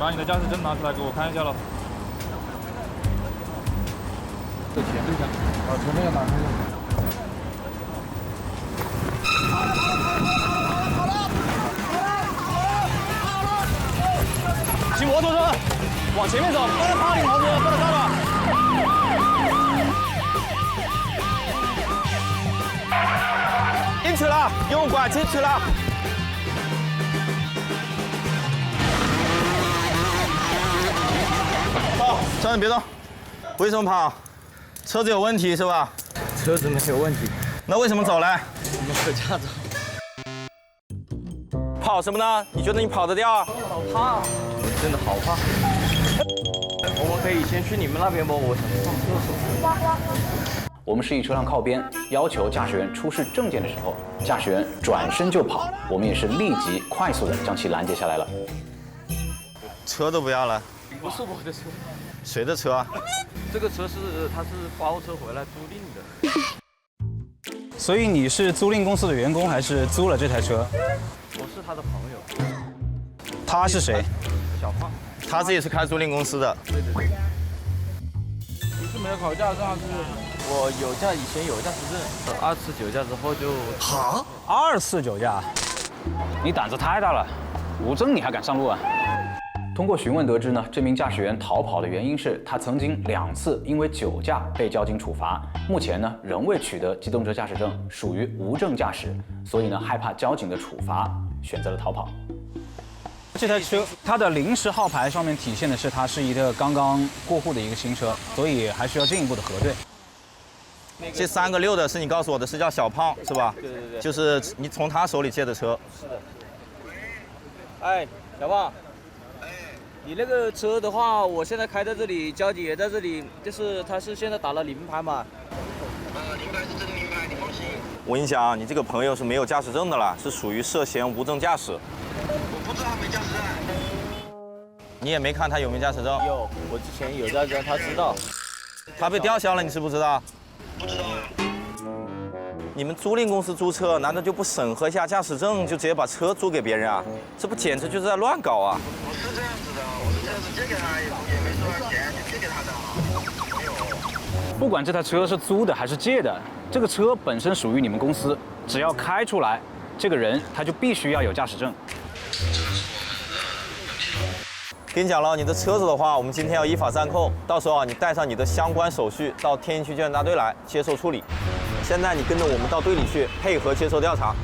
把你的驾驶证拿出来给我看一下了。这钱对的，从那个拿出去。骑摩托车往前面走，不能趴你摩托车，不能上了。进去了，右拐进去了。跑，站着别动。为什么跑？车子有问题是吧？车子没有问题。那为什么走嘞？我们有驾照。跑什么呢？你觉得你跑得掉啊？好怕，真的好怕。我们可以先去你们那边不？我想上厕所。我们示意车辆靠边，要求驾驶员出示证件的时候，驾驶员转身就跑，我们也是立即快速的将其拦截下来了。车都不要了？不是我的车，谁的车啊？这个车他是包车回来租赁的。所以你是租赁公司的员工，还是租了这台车？我是他的朋友。他是谁？小胖。他自己是开租赁公司的。对。你是没有考驾照还是？我有驾，以前有驾驶证，2次酒驾之后就。哈？2次酒驾？你胆子太大了，无证你还敢上路啊？通过询问得知呢，这名驾驶员逃跑的原因是他曾经2次因为酒驾被交警处罚，目前呢仍未取得机动车驾驶证，属于无证驾驶，所以呢害怕交警的处罚，选择了逃跑。这台车它的临时号牌上面体现的是它是一个刚刚过户的一个新车，所以还需要进一步的核对。这3个6的是你告诉我的是叫小胖是吧？对。就是你从他手里借的车。是的。哎，小胖。你那个车的话，我现在开在这里，交警也在这里，就是他是现在打了临牌嘛。临牌是真临牌，你放心。我跟你讲，你这个朋友是没有驾驶证的了，是属于涉嫌无证驾驶。我不知道他没驾驶证。你也没看他有没有驾驶证？有，我之前有驾驶证，他知道。他被吊销了，你知不知道？不知道啊。你们租赁公司租车，难道就不审核一下驾驶证，就直接把车租给别人啊？这不简直就是在乱搞啊！我是这样子的，我是这样子借给他，也没收他钱，就借给他的。没有。不管这台车是租的还是借的，这个车本身属于你们公司，只要开出来，这个人他就必须要有驾驶证。跟你讲了，你的车子的话，我们今天要依法暂扣，到时候啊，你带上你的相关手续到天津区交警大队来接受处理。现在你跟着我们到队里去配合接受调查。